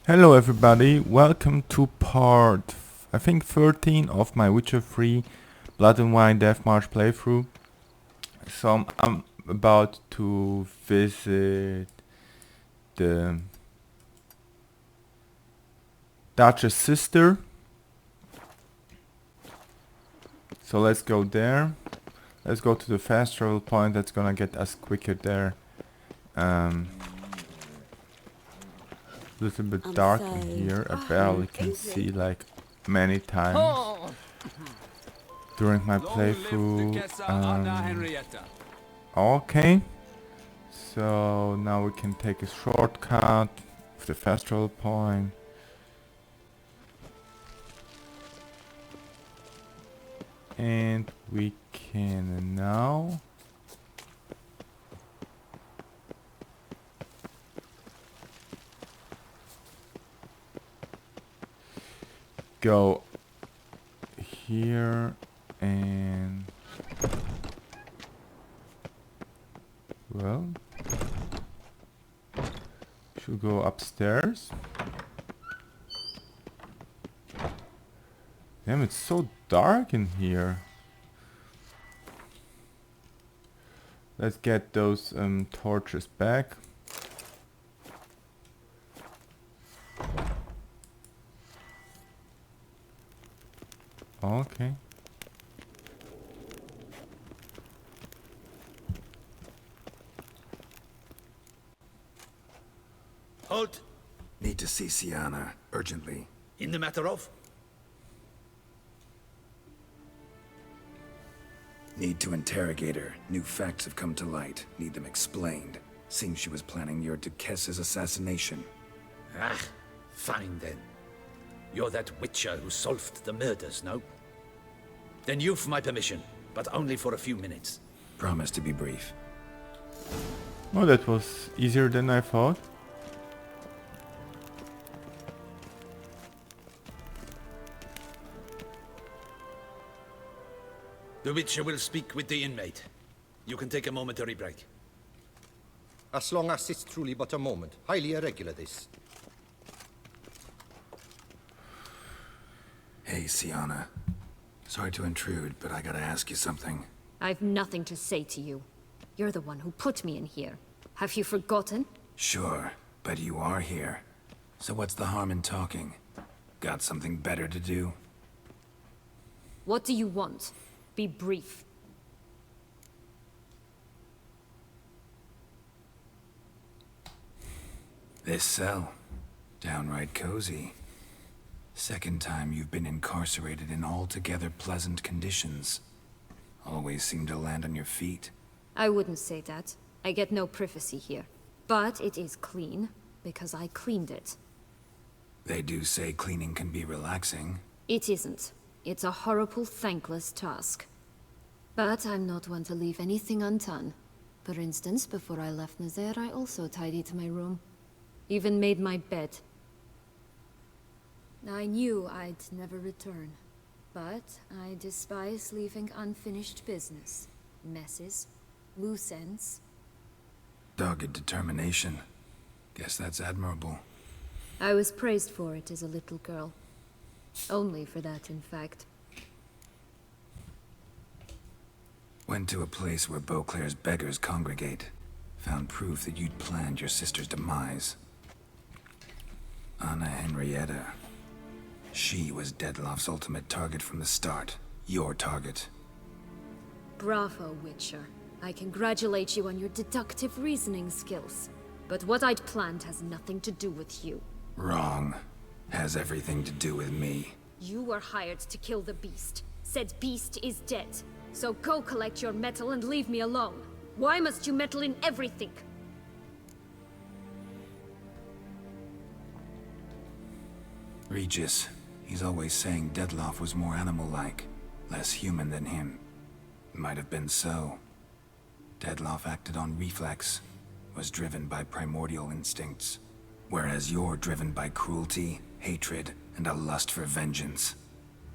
Hello everybody, welcome to part, I think 13 of my Witcher 3 Blood and Wine Death March playthrough. So I'm about to visit the Duchess' sister. So let's go there. Let's go to the fast travel point that's gonna get us quicker there. Little bit dark in here, I barely can see like many times during my playthrough. Okay, so now we can take a shortcut with the fast travel point. And we can now go here and well, should go upstairs. Damn, it's so dark in here. Let's get those torches back. Okay. Halt! Need to see Sienna, urgently. In the matter of? Need to interrogate her. New facts have come to light. Need them explained. Seems she was planning your Duquesse's assassination. Ah, fine then. You're that witcher who solved the murders, no? Then you've my permission, but only for a few minutes. Promise to be brief. Oh, that was easier than I thought. The witcher will speak with the inmate. You can take a momentary break. As long as it's truly but a moment. Highly irregular, this. Hey, Sienna. Sorry to intrude, but I gotta ask you something. I've nothing to say to you. You're the one who put me in here. Have you forgotten? Sure, but you are here. So what's the harm in talking? Got something better to do? What do you want? Be brief. This cell. Downright cozy. Second time you've been incarcerated in altogether pleasant conditions. Always seem to land on your feet. I wouldn't say that. I get no privacy here. But it is clean, because I cleaned it. They do say cleaning can be relaxing. It isn't. It's a horrible, thankless task. But I'm not one to leave anything undone. For instance, before I left Nazaire, I also tidied my room. Even made my bed. I knew I'd never return. But I despise leaving unfinished business. Messes. Loose ends. Dogged determination. Guess that's admirable. I was praised for it as a little girl. Only for that, in fact. Went to a place where Beauclair's beggars congregate. Found proof that you'd planned your sister's demise. Anna Henrietta. She was Dettlaff's ultimate target from the start. Your target. Bravo, Witcher. I congratulate you on your deductive reasoning skills. But what I'd planned has nothing to do with you. Wrong. Has everything to do with me. You were hired to kill the beast. Said beast is dead. So go collect your metal and leave me alone. Why must you meddle in everything? Regis. He's always saying Dettlaff was more animal-like. Less human than him. Might have been so. Dettlaff acted on reflex. Was driven by primordial instincts. Whereas you're driven by cruelty, hatred, and a lust for vengeance.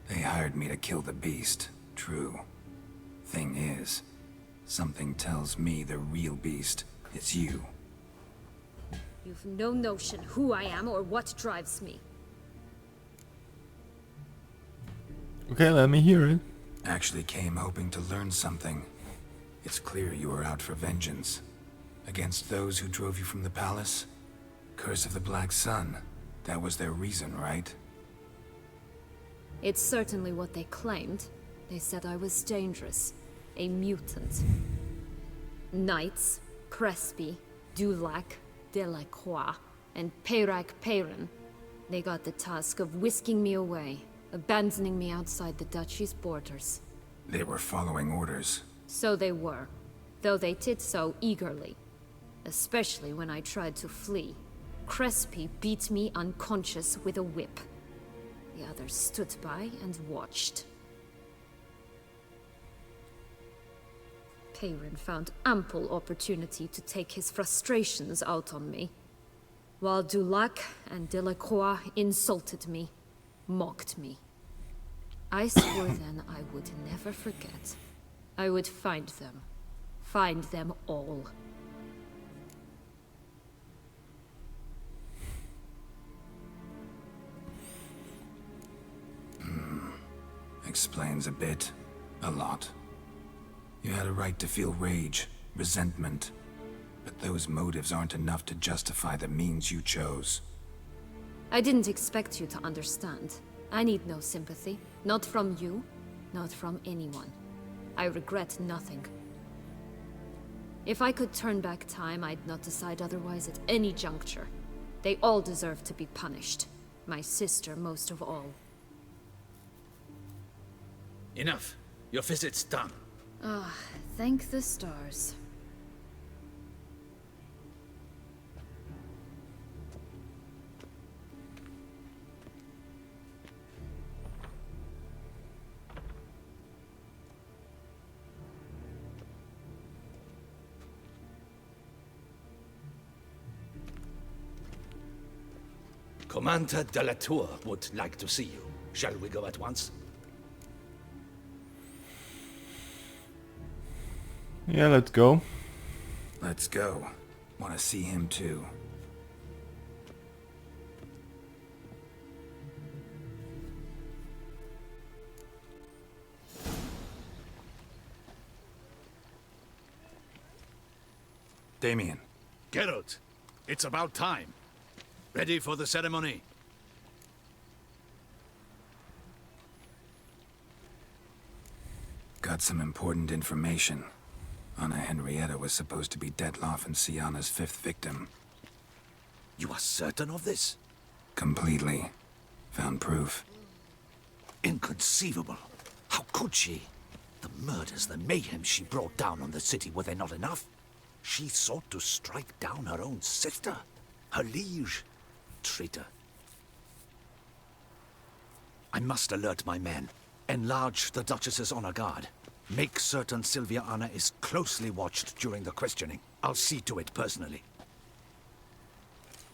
They hired me to kill the beast. True. Thing is, something tells me the real beast is you. You've no notion who I am or what drives me. Okay, let me hear it. Actually came hoping to learn something. It's clear you were out for vengeance. Against those who drove you from the palace? Curse of the Black Sun. That was their reason, right? It's certainly what they claimed. They said I was dangerous. A mutant. Knights, Crespi, Dulac, Delacroix, and Peyrac Peyran. They got the task of whisking me away, abandoning me outside the duchy's borders. They were following orders. So they were, though they did so eagerly. Especially when I tried to flee. Crespi beat me unconscious with a whip. The others stood by and watched. Peyran found ample opportunity to take his frustrations out on me, while Dulac and Delacroix insulted me, mocked me. I swore then I would never forget. I would find them all. Explains a bit. A lot. You had a right to feel rage, resentment. But those motives aren't enough to justify the means you chose. I didn't expect you to understand. I need no sympathy. Not from you, not from anyone. I regret nothing. If I could turn back time, I'd not decide otherwise at any juncture. They all deserve to be punished. My sister most of all. Enough. Your visit's done. Ah, thank the stars. Commander de la Tour would like to see you. Shall we go at once? Yeah, let's go. Let's go. Want to see him too. Damien. Geralt, it's about time. Ready for the ceremony? Got some important information. Anna Henrietta was supposed to be Detloff and Syanna's 5th victim. You are certain of this? Completely. Found proof. Inconceivable. How could she? The murders, the mayhem she brought down on the city, were they not enough? She sought to strike down her own sister, her liege. Traitor. I must alert my men. Enlarge the Duchess's honor guard. Make certain Sylvia Anna is closely watched during the questioning. I'll see to it personally.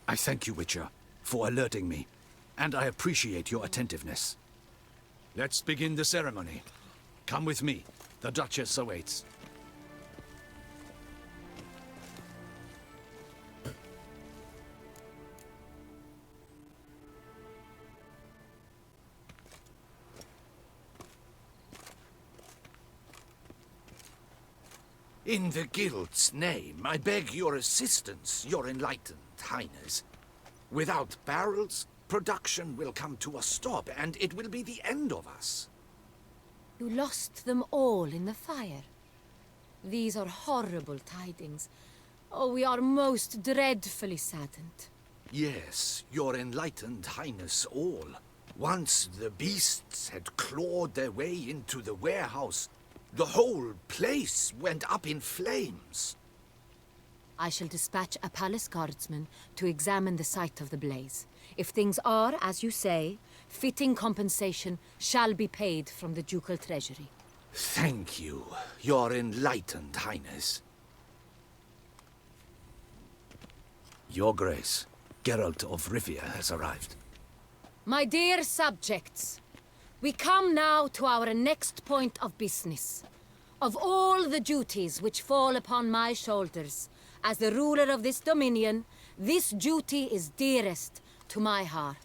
I thank you, Witcher, for alerting me, and I appreciate your attentiveness. Let's begin the ceremony. Come with me. The Duchess awaits. In the Guild's name, I beg your assistance, your enlightened highness. Without barrels, production will come to a stop, and it will be the end of us. You lost them all in the fire. These are horrible tidings. Oh, we are most dreadfully saddened. Yes, your enlightened highness all. Once the beasts had clawed their way into the warehouse, the whole place went up in flames. I shall dispatch a palace guardsman to examine the site of the blaze. If things are, as you say, fitting compensation shall be paid from the ducal treasury. Thank you, your enlightened highness. Your Grace, Geralt of Rivia has arrived. My dear subjects, we come now to our next point of business. Of all the duties which fall upon my shoulders, as the ruler of this dominion, this duty is dearest to my heart.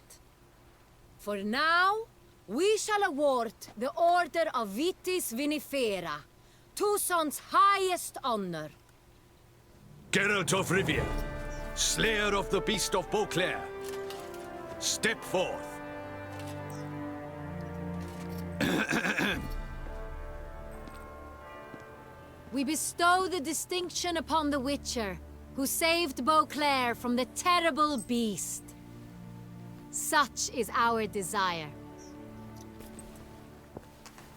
For now, we shall award the Order of Vitis Vinifera, Toussaint's highest honor. Geralt of Rivia, Slayer of the Beast of Beauclair, step forth. We bestow the distinction upon the Witcher, who saved Beauclair from the terrible beast. Such is our desire.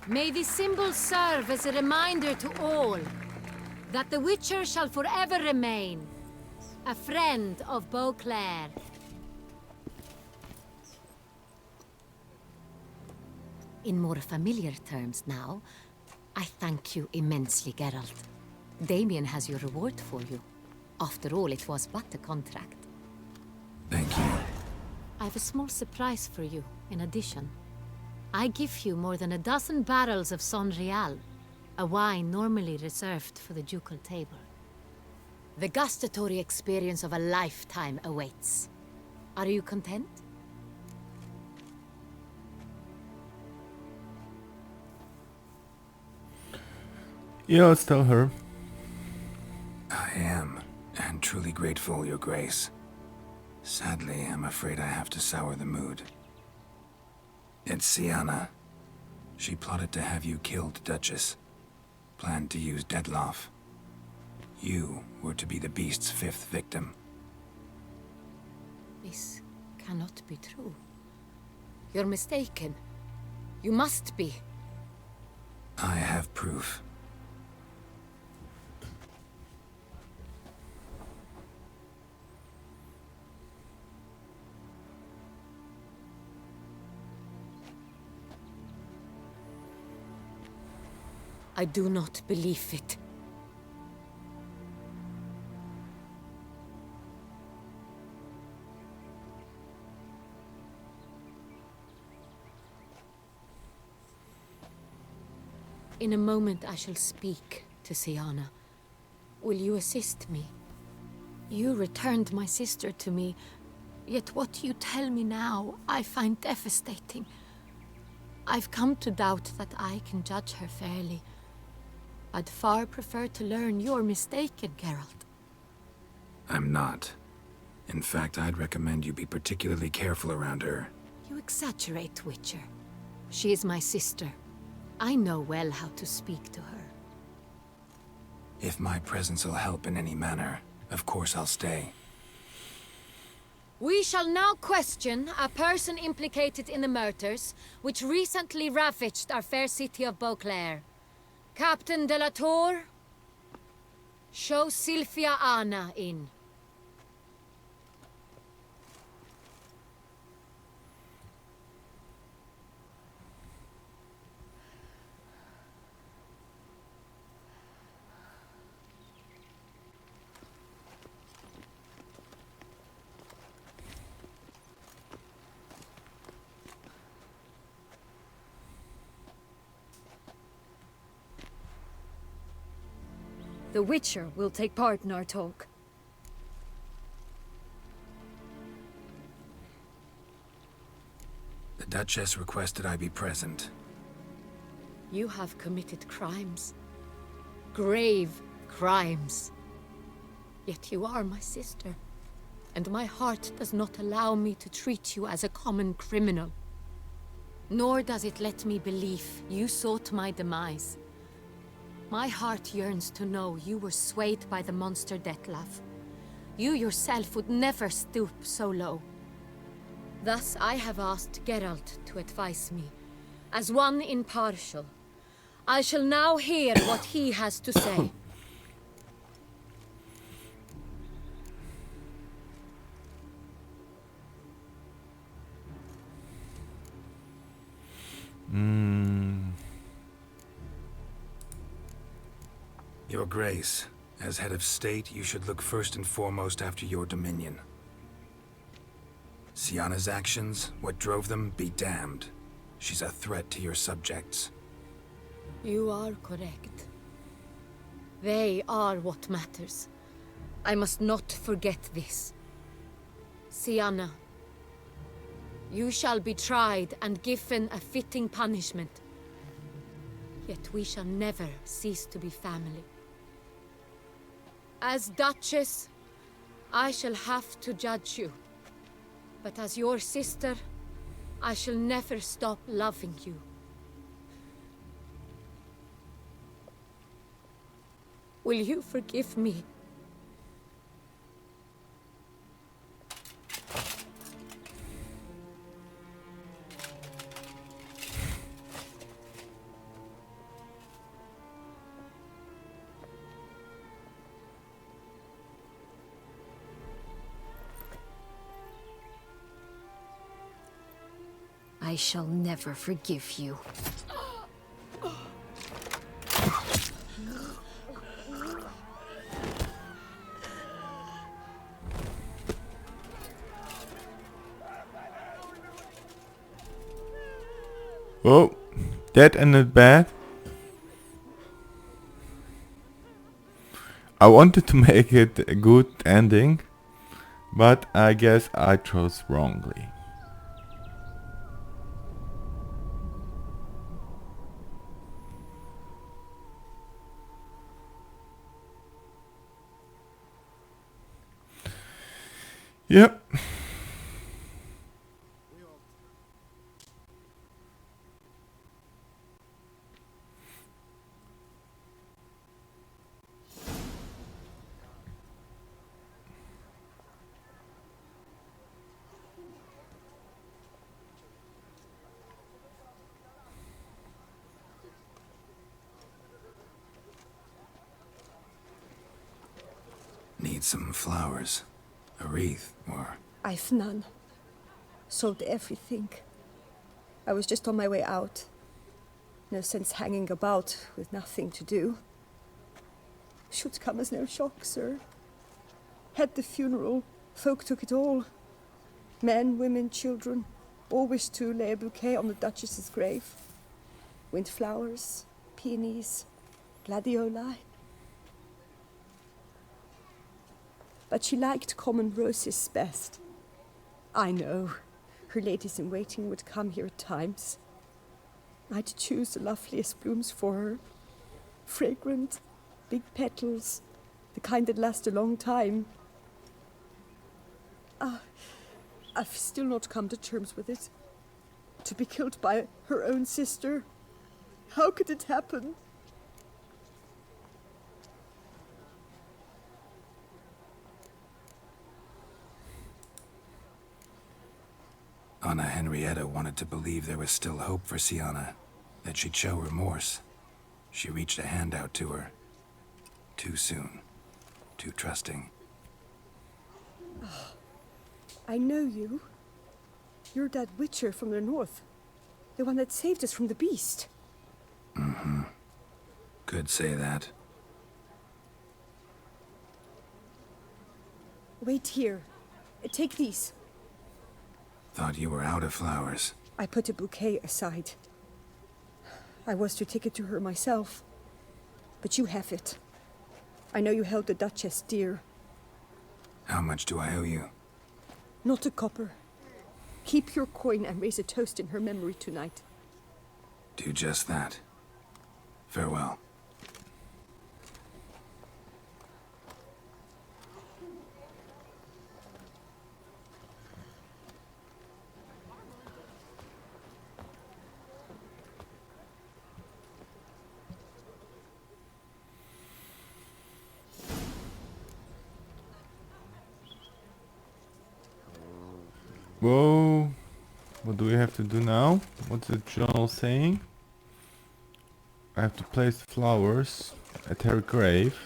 May the symbol serve as a reminder to all that the Witcher shall forever remain a friend of Beauclair. In more familiar terms now, I thank you immensely, Geralt. Damien has your reward for you. After all, it was but a contract. Thank you. I have a small surprise for you, in addition. I give you more than a dozen barrels of Sonrial, a wine normally reserved for the ducal table. The gustatory experience of a lifetime awaits. Are you content? Yeah, let's tell her. I am, and truly grateful, Your Grace. Sadly, I'm afraid I have to sour the mood. It's Syanna. She plotted to have you killed, Duchess. Planned to use Dettlaff. You were to be the beast's 5th victim. This cannot be true. You're mistaken. You must be. I have proof. I do not believe it. In a moment I shall speak to Syanna. Will you assist me? You returned my sister to me, yet what you tell me now I find devastating. I've come to doubt that I can judge her fairly. I'd far prefer to learn you're mistaken, Geralt. I'm not. In fact, I'd recommend you be particularly careful around her. You exaggerate, Witcher. She is my sister. I know well how to speak to her. If my presence will help in any manner, of course I'll stay. We shall now question a person implicated in the murders which recently ravaged our fair city of Beauclair. Captain de la Tour, show Sylvia Anna in. The Witcher will take part in our talk. The Duchess requested I be present. You have committed crimes. Grave crimes. Yet you are my sister, and my heart does not allow me to treat you as a common criminal. Nor does it let me believe you sought my demise. My heart yearns to know you were swayed by the monster Dettlaff. You yourself would never stoop so low. Thus I have asked Geralt to advise me, as one impartial. I shall now hear what he has to say. Your Grace, as head of state, you should look first and foremost after your dominion. Syanna's actions, what drove them, be damned. She's a threat to your subjects. You are correct. They are what matters. I must not forget this. Sianna, you shall be tried and given a fitting punishment. Yet we shall never cease to be family. As Duchess, I shall have to judge you. But as your sister, I shall never stop loving you. Will you forgive me? I shall never forgive you. Oh, that ended bad. I wanted to make it a good ending, but I guess I chose wrongly. Yep. Need some flowers. A wreath, or... I've none. Sold everything. I was just on my way out. No sense hanging about with nothing to do. Should come as no shock, sir. Had the funeral. Folk took it all. Men, women, children. All wished to lay a bouquet on the Duchess's grave. Windflowers, peonies, gladioli. But she liked common roses best. I know. Her ladies-in-waiting would come here at times. I'd choose the loveliest blooms for her. Fragrant, big petals, the kind that last a long time. I've still not come to terms with it. To be killed by her own sister. How could it happen? Anna Henrietta wanted to believe there was still hope for Sianna, that she'd show remorse. She reached a hand out to her. Too soon. Too trusting. Oh, I know you. You're that witcher from the north. The one that saved us from the beast. Mm-hmm. Could say that. Wait here. Take these. Thought you were out of flowers. I put a bouquet aside. I was to take it to her myself. But you have it. I know you held the Duchess dear. How much do I owe you? Not a copper. Keep your coin and raise a toast in her memory tonight. Do just that. Farewell. Whoa. What do we have to do now? What's the journal saying? I have to place flowers at her grave.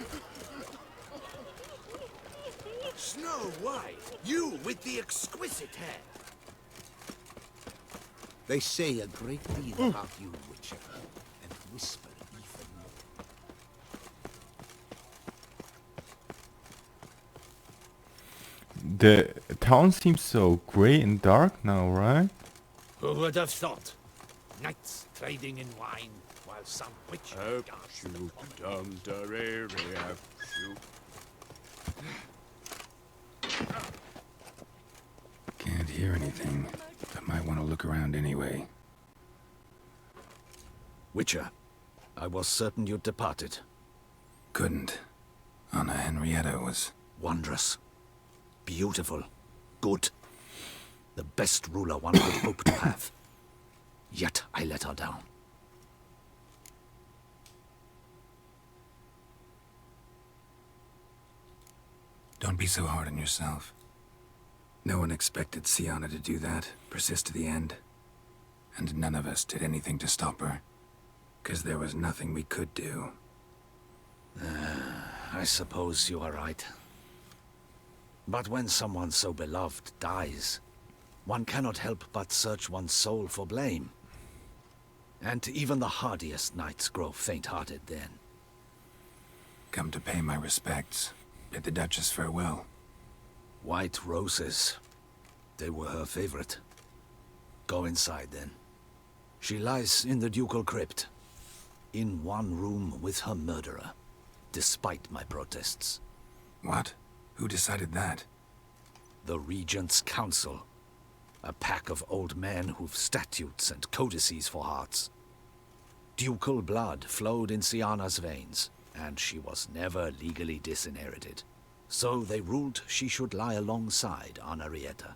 Snow White, you with the exquisite hair. They say a great deal about you, Witcher, and whisper even more. The town seems so grey and dark now, right? Who would have thought? Knights trading in wine, while some witcher Can't hear anything, but might want to look around anyway. Witcher, I was certain you'd departed. Couldn't. Anna Henrietta was... Wondrous. Beautiful. Good. The best ruler one could hope to have. Yet I let her down. Don't be so hard on yourself. No one expected Syanna to do that, persist to the end. And none of us did anything to stop her. 'Cause there was nothing we could do. I suppose you are right. But when someone so beloved dies, one cannot help but search one's soul for blame. And even the hardiest knights grow faint-hearted then. Come to pay my respects. Bid the Duchess farewell. White roses. They were her favorite. Go inside then. She lies in the ducal crypt. In one room with her murderer. Despite my protests. What? Who decided that? The Regent's Council. A pack of old men who've statutes and codices for hearts. Ducal blood flowed in Syanna's veins, and she was never legally disinherited. So they ruled she should lie alongside Anna Henrietta.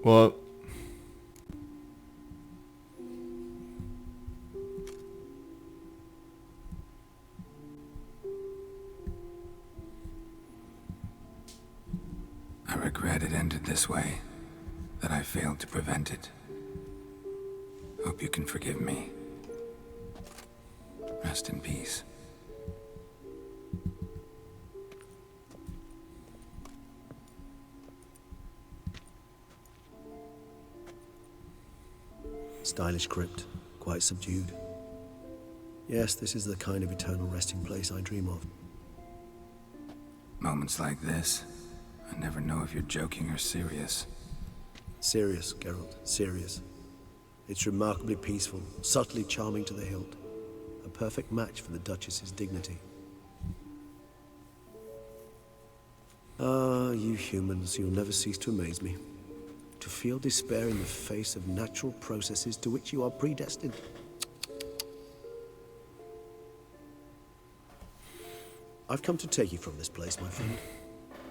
Well, I regret it ended this way, that I failed to prevent it. Hope you can forgive me. Rest in peace. Stylish crypt, quite subdued. Yes, this is the kind of eternal resting place I dream of. Moments like this, I never know if you're joking or serious. Serious, Geralt, serious. It's remarkably peaceful, subtly charming to the hilt. A perfect match for the Duchess's dignity. Ah, you humans, you'll never cease to amaze me. To feel despair in the face of natural processes to which you are predestined. I've come to take you from this place, my friend.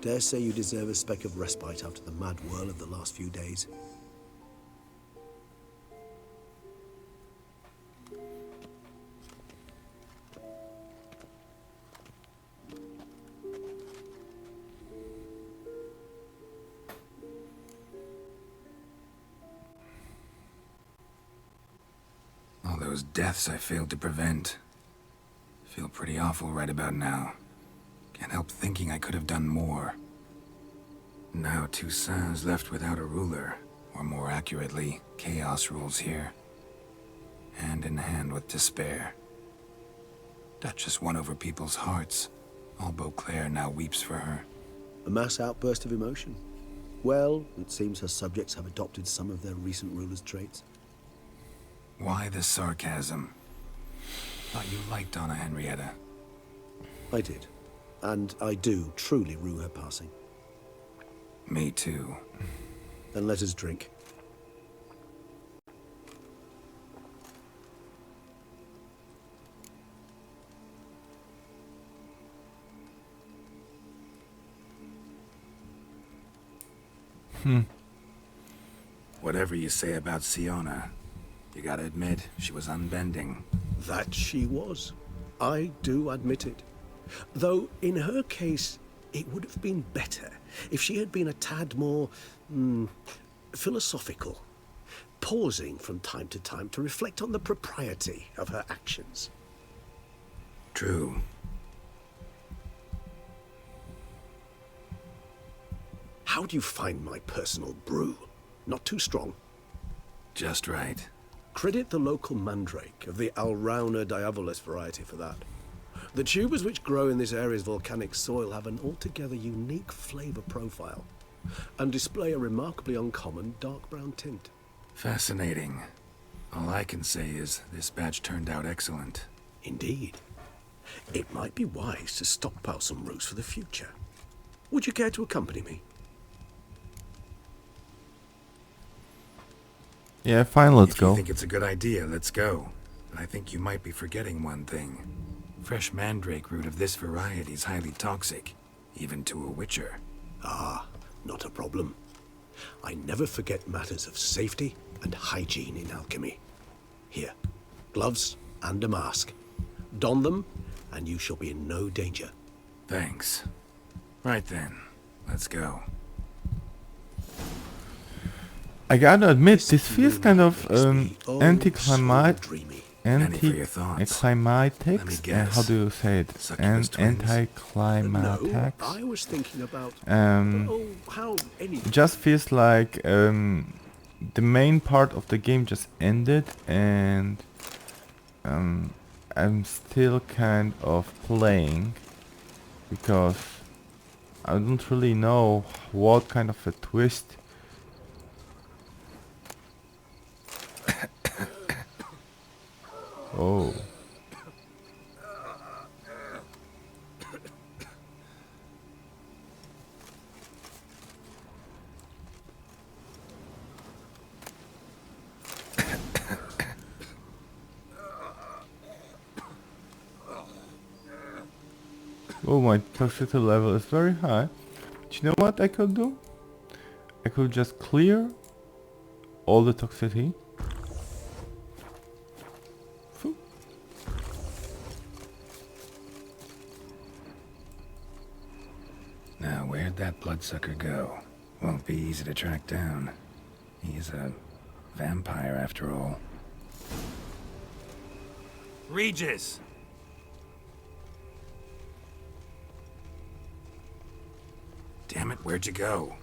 Dare say you deserve a speck of respite after the mad whirl of the last few days. All those deaths I failed to prevent. Feel pretty awful right about now. Can't help thinking I could have done more. Now Toussaint's left without a ruler, or more accurately, chaos rules here. Hand in hand with despair. Duchess won over people's hearts. All Beauclair now weeps for her. A mass outburst of emotion. Well, it seems her subjects have adopted some of their recent ruler's traits. Why the sarcasm? Thought you liked Anna Henrietta. I did. And I do truly rue her passing. Me too. Then let us drink. Whatever you say about Syanna, you gotta admit, she was unbending. That she was. I do admit it. Though, in her case, it would have been better if she had been a tad more, philosophical, pausing from time to time to reflect on the propriety of her actions. True. How do you find my personal brew? Not too strong. Just right. Credit the local mandrake of the Alrauna Diavolis variety for that. The tubers which grow in this area's volcanic soil have an altogether unique flavour profile and display a remarkably uncommon dark brown tint. Fascinating. All I can say is this batch turned out excellent. Indeed. It might be wise to stockpile some roots for the future. Would you care to accompany me? Yeah, fine, let's If go. you think it's a good idea, let's go. But I think you might be forgetting one thing. Fresh mandrake root of this variety is highly toxic, even to a witcher. Ah, not a problem. I never forget matters of safety and hygiene in alchemy. Here, gloves and a mask. Don them, and you shall be in no danger. Thanks. Right then, let's go. I gotta admit, this feels kind of Makes me oh so anticlimactic. dreamy. Any for your thoughts? Let me Anticlimactic? guess. How do you say it? Succubus twins? Anticlimactic. No, I was thinking about how any It just feels like the main part of the game just ended, and I'm still kind of playing because I don't really know what kind of a twist. Oh. Oh, my toxicity level is very high. Do you know what I could do? I could just clear all the toxicity. Phew. Now, where'd that bloodsucker go? Won't be easy to track down. He's a vampire after all. Regis! Damn it, where'd you go?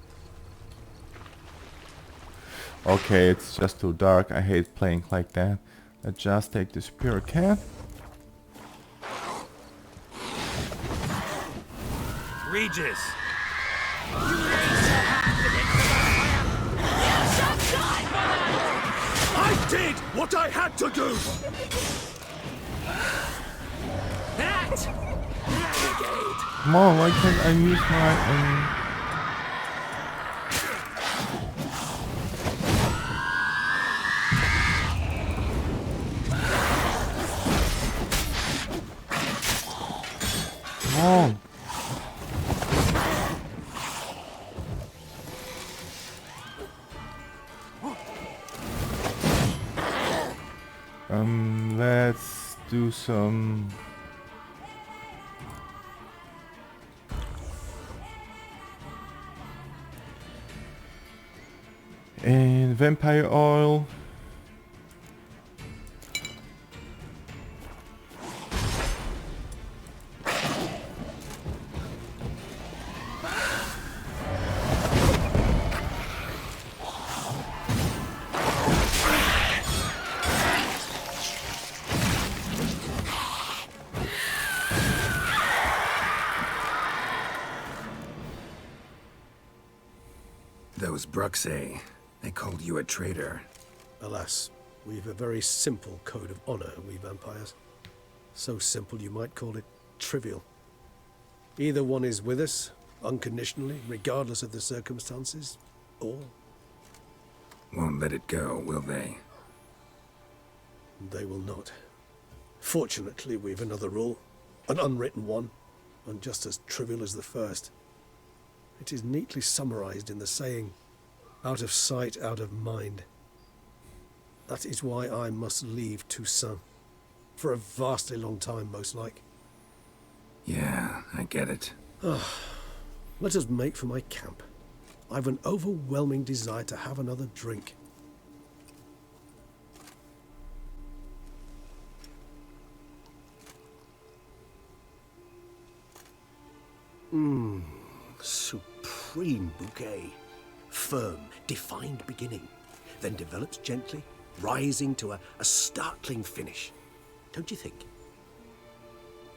Okay, it's just too dark. I hate playing like that. Let's just take the superior can. Regis! I did what I had to do! Come on, why can't I use my Come on. Let's do some and vampire oil. Those Bruxae, they called you a traitor. Alas, we've a very simple code of honor, we vampires. So simple you might call it trivial. Either one is with us, unconditionally, regardless of the circumstances, or Won't let it go, will they? they will not. Fortunately, we've another rule, an unwritten one, and just as trivial as the first. It is neatly summarized in the saying, out of sight, out of mind. That is why I must leave Toussaint. For a vastly long time, most like. Yeah, I get it. Let us make for my camp. I've an overwhelming desire to have another drink. Supreme bouquet. Firm, defined beginning, then develops gently, rising to a startling finish. Don't you think?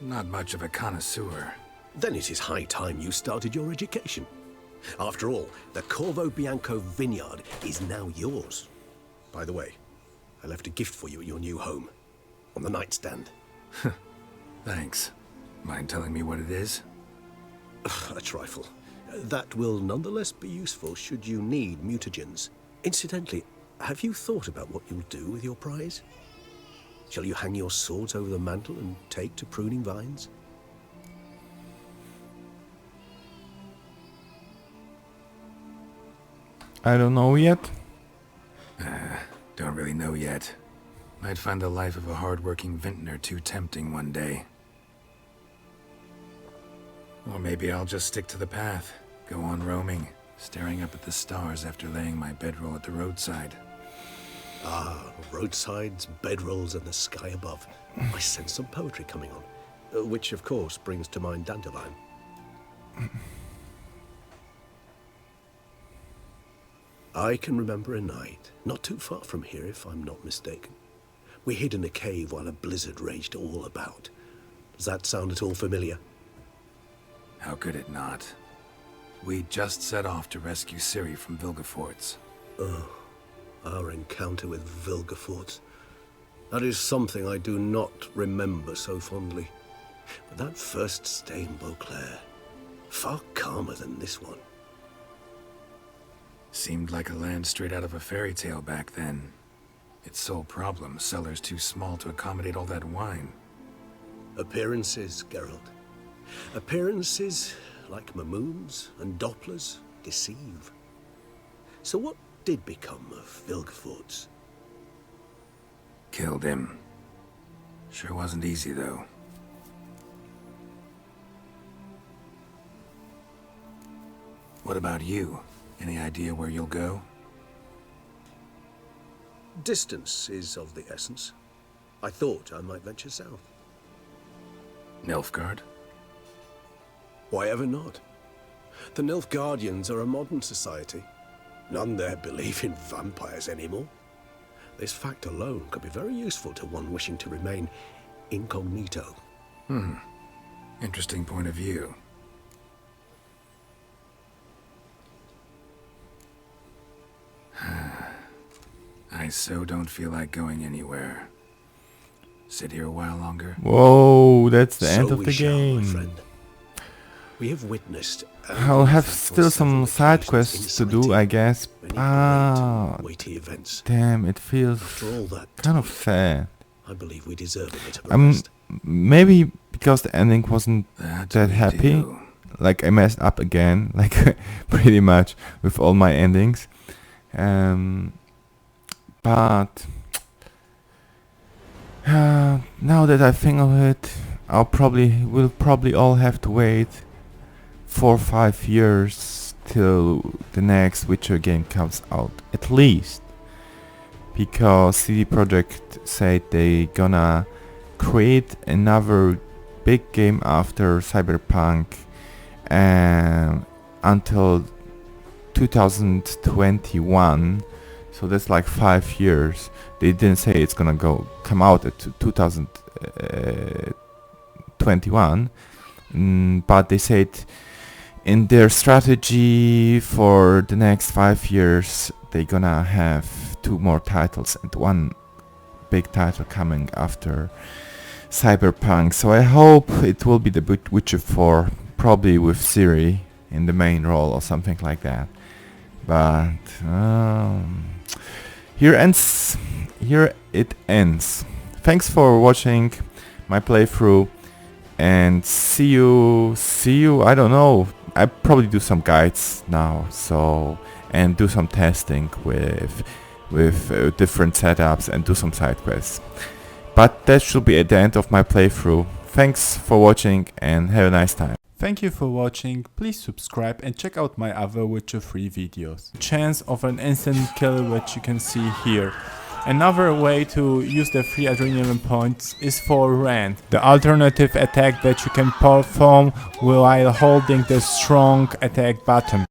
Not much of a connoisseur. Then it is high time you started your education. After all, the Corvo Bianco vineyard is now yours. By the way, I left a gift for you at your new home. On the nightstand. Thanks. Mind telling me what it is? A trifle. That will nonetheless be useful should you need mutagens. Incidentally, have you thought about what you'll do with your prize? Shall you hang your swords over the mantle and take to pruning vines? I don't know yet. Don't really know yet. Might find the life of a hard-working vintner too tempting one day. Or maybe I'll just stick to the path, go on roaming, staring up at the stars after laying my bedroll at the roadside. Ah, roadsides, bedrolls, and the sky above. I sense some poetry coming on, which of course brings to mind Dandelion. I can remember a night, not too far from here if I'm not mistaken. We hid in a cave while a blizzard raged all about. Does that sound at all familiar? How could it not? We just set off to rescue Ciri from Vilgefortz. Oh, our encounter with Vilgefortz. That is something I do not remember so fondly. But that first stay in Beauclair, far calmer than this one. Seemed like a land straight out of a fairy tale back then. Its sole problem, cellars too small to accommodate all that wine. Appearances, Geralt. Appearances, like Mamoons and Dopplers, deceive. So what did become of Vilgefortz? Killed him. Sure wasn't easy, though. What about you? Any idea where you'll go? Distance is of the essence. I thought I might venture south. Nilfgaard? Why ever not? The Nilfgaardians are a modern society. None there believe in vampires anymore. This fact alone could be very useful to one wishing to remain incognito. Interesting point of view. I so don't feel like going anywhere. Sit here a while longer? Whoa, that's the end of we the shall, my game. friend. We have witnessed. I'll have still some side quests to do, I guess. Ah, weighty events. damn, it feels After all that, kind of sad. I believe we deserve a bit of a I mean, rest. maybe because the ending wasn't That that we happy. do. Like I messed up again, like pretty much with all my endings. But now that I think of it, we'll probably all have to wait 4 or 5 years till the next Witcher game comes out, at least, because CD Projekt said they gonna create another big game after Cyberpunk until 2021, so that's like 5 years. They didn't say it's gonna come out at 2021, but they said in their strategy for the next 5 years they're gonna have 2 more titles and 1 big title coming after Cyberpunk. So I hope it will be the Witcher 4, probably with Ciri in the main role or something like that. But here it ends. Thanks for watching my playthrough, and see you. I don't know. I probably do some guides now, and do some testing with different setups and do some side quests. But that should be at the end of my playthrough. Thanks for watching and have a nice time. Thank you for watching. Please subscribe and check out my other Witcher 3 videos. Chance of an instant kill, which you can see here. Another way to use the free adrenaline points is for Rend, the alternative attack that you can perform while holding the strong attack button.